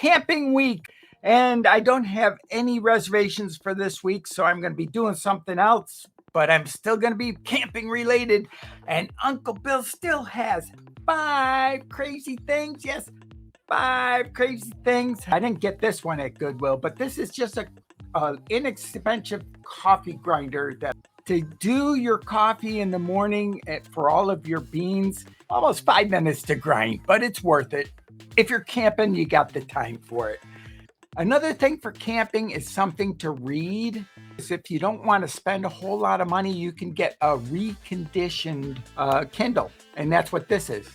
camping week, and I don't have any reservations for this week, so I'm going to be doing something else, but I'm still going to be camping related. And Uncle Bill still has 5 crazy things. Yes, 5 crazy things. I didn't get this one at Goodwill, but this is just a inexpensive coffee grinder that to do your coffee in the morning for all of your beans. Almost 5 minutes to grind, but it's worth it. If you're camping, you got the time for it. Another thing for camping is something to read. If you don't want to spend a whole lot of money, you can get a reconditioned Kindle, and that's what this is.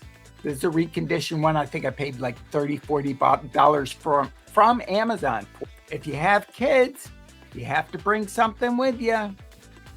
This is a reconditioned one. I think I paid like $30, $40 from Amazon. If you have kids, you have to bring something with you.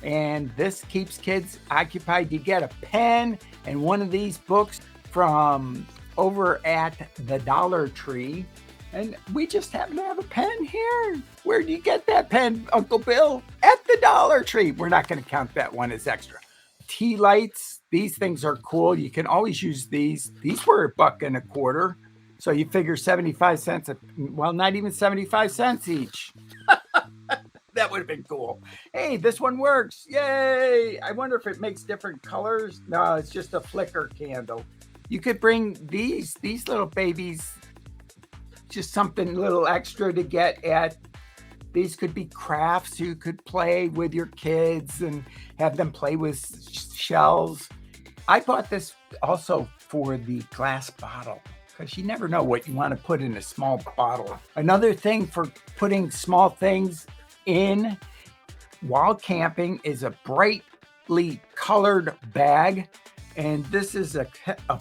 And this keeps kids occupied. You get a pen and one of these books from over at the Dollar Tree. And we just happen to have a pen here. Where do you get that pen, Uncle Bill? At the Dollar Tree. We're not going to count that one as extra. Tea lights. These things are cool. You can always use these. These were $1.25. So you figure 75 cents, well, not even 75 cents each. That would have been cool. Hey, this one works. Yay. I wonder if it makes different colors. No, it's just a flicker candle. You could bring these little babies, just something a little extra to get at. These could be crafts you could play with your kids and have them play with shells. I bought this also for the glass bottle, because you never know what you want to put in a small bottle. Another thing for putting small things in while camping is a brightly colored bag. And this is a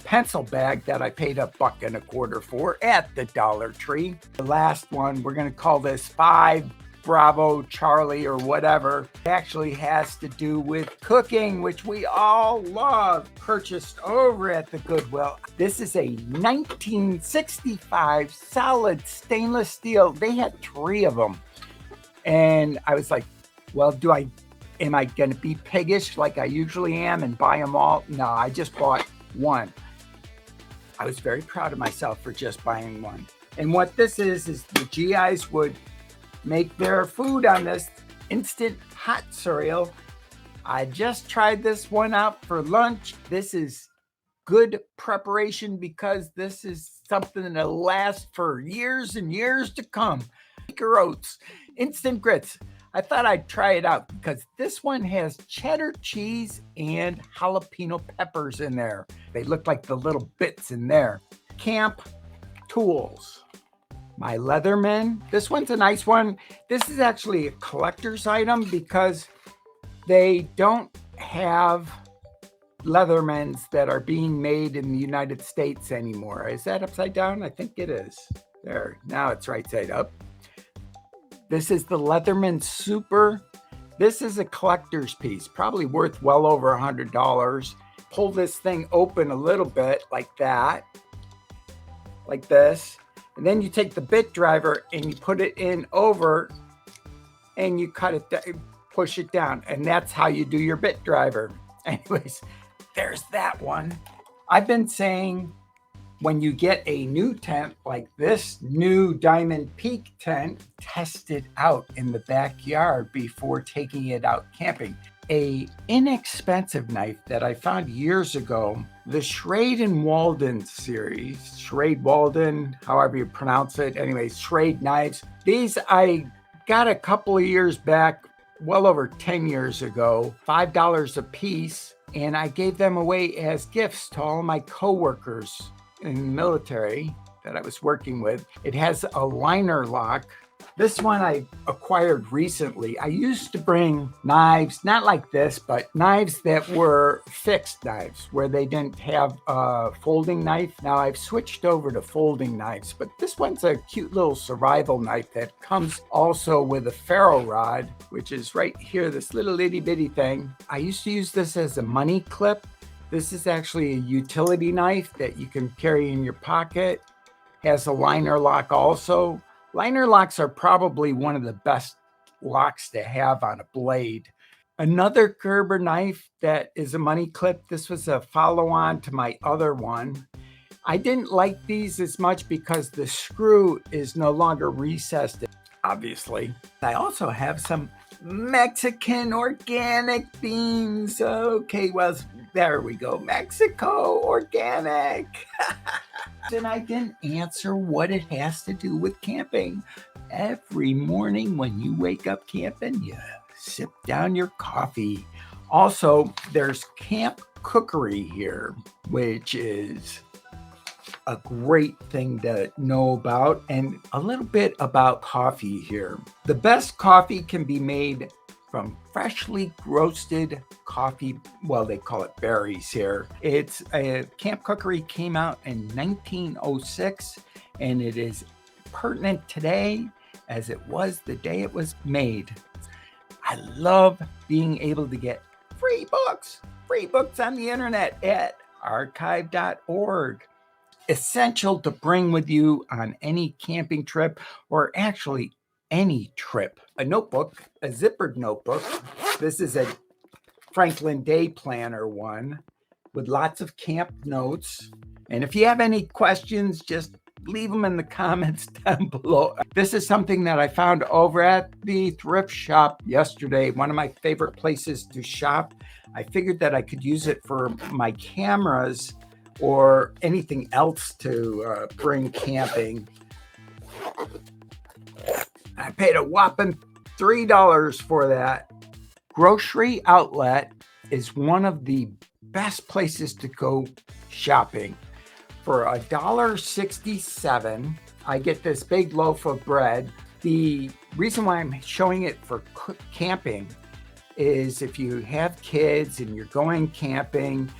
pencil bag that I paid $1.25 for at the Dollar Tree. The last one, we're going to call this 5 Bravo Charlie or whatever. It actually has to do with cooking, which we all love. Purchased over at the Goodwill. This is a 1965 solid stainless steel. They had 3 of them. And I was like, well, am I going to be piggish like I usually am and buy them all? No, I just bought one. I was very proud of myself for just buying one. And what this is the GIs would make their food on this instant hot cereal. I just tried this one out for lunch. This is good preparation because this is something that'll last for years and years to come. Quaker Oats, instant grits. I thought I'd try it out because this one has cheddar cheese and jalapeno peppers in there. They look like the little bits in there. Camp tools. My Leatherman. This one's a nice one. This is actually a collector's item because they don't have Leathermans that are being made in the United States anymore. Is that upside down? I think it is. There, now it's right side up. This is the Leatherman Super. This is a collector's piece, probably worth well over $100. Pull this thing open a little bit like that, like this. And then you take the bit driver and you put it in over and you cut it, push it down. And that's how you do your bit driver. Anyways, there's that one. I've been saying when you get a new tent like this new Diamond Peak tent, test it out in the backyard before taking it out camping. A inexpensive knife that I found years ago, the Schrade and Walden series, Schrade Walden, however you pronounce it. Anyways, Schrade Knives. These I got a couple of years back, well over 10 years ago, $5 a piece. And I gave them away as gifts to all my coworkers in the military that I was working with. It has a liner lock. This one I acquired recently. I used to bring knives, not like this, but knives that were fixed knives where they didn't have a folding knife. Now I've switched over to folding knives, but this one's a cute little survival knife that comes also with a ferro rod, which is right here, this little itty bitty thing. I used to use this as a money clip. This is actually a utility knife that you can carry in your pocket. Has a liner lock also. Liner locks are probably one of the best locks to have on a blade. Another Gerber knife that is a money clip. This was a follow-on to my other one. I didn't like these as much because the screw is no longer recessed, obviously. I also have some Mexican organic beans. Okay, well, there we go. Mexico organic. And I didn't answer what it has to do with camping. Every morning when you wake up camping, you sip down your coffee. Also, there's camp cookery here, which is a great thing to know about, and a little bit about coffee here. The best coffee can be made from freshly roasted coffee. Well, they call it berries here. It's Camp Cookery came out in 1906, and it is pertinent today as it was the day it was made. I love being able to get free books on the internet at archive.org. Essential to bring with you on any camping trip, or actually any trip. A notebook, a zippered notebook. This is a Franklin Day Planner one with lots of camp notes. And if you have any questions, just leave them in the comments down below. This is something that I found over at the thrift shop yesterday, one of my favorite places to shop. I figured that I could use it for my cameras or anything else to bring camping. I paid a whopping $3 for that. Grocery Outlet is one of the best places to go shopping. For $1.67, I get this big loaf of bread. The reason why I'm showing it for camping is if you have kids and you're going camping,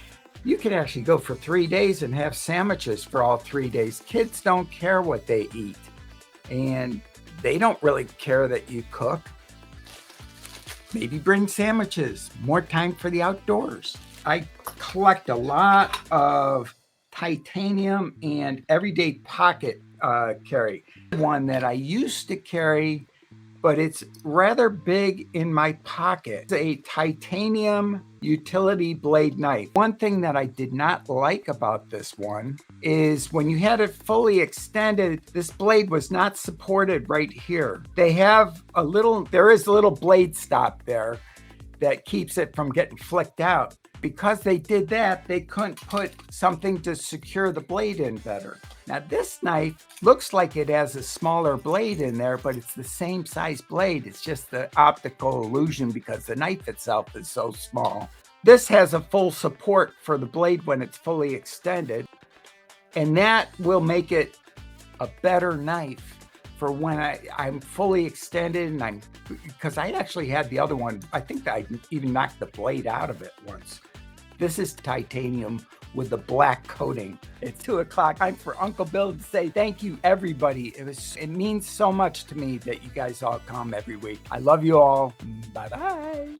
you can actually go for 3 days and have sandwiches for all 3 days. Kids don't care what they eat, and they don't really care that you cook. Maybe bring sandwiches, more time for the outdoors. I collect a lot of titanium and everyday pocket carry. One that I used to carry, but it's rather big in my pocket. It's a titanium utility blade knife. One thing that I did not like about this one is when you had it fully extended, this blade was not supported right here. There is a little blade stop there that keeps it from getting flicked out. Because they did that, they couldn't put something to secure the blade in better. Now this knife looks like it has a smaller blade in there, but it's the same size blade. It's just the optical illusion because the knife itself is so small. This has a full support for the blade when it's fully extended, and that will make it a better knife for when I'm fully extended, and because I actually had the other one. I think I even knocked the blade out of it once. This is titanium with the black coating. It's 2 o'clock. Time for Uncle Bill to say thank you, everybody. It means so much to me that you guys all come every week. I love you all. Bye-bye.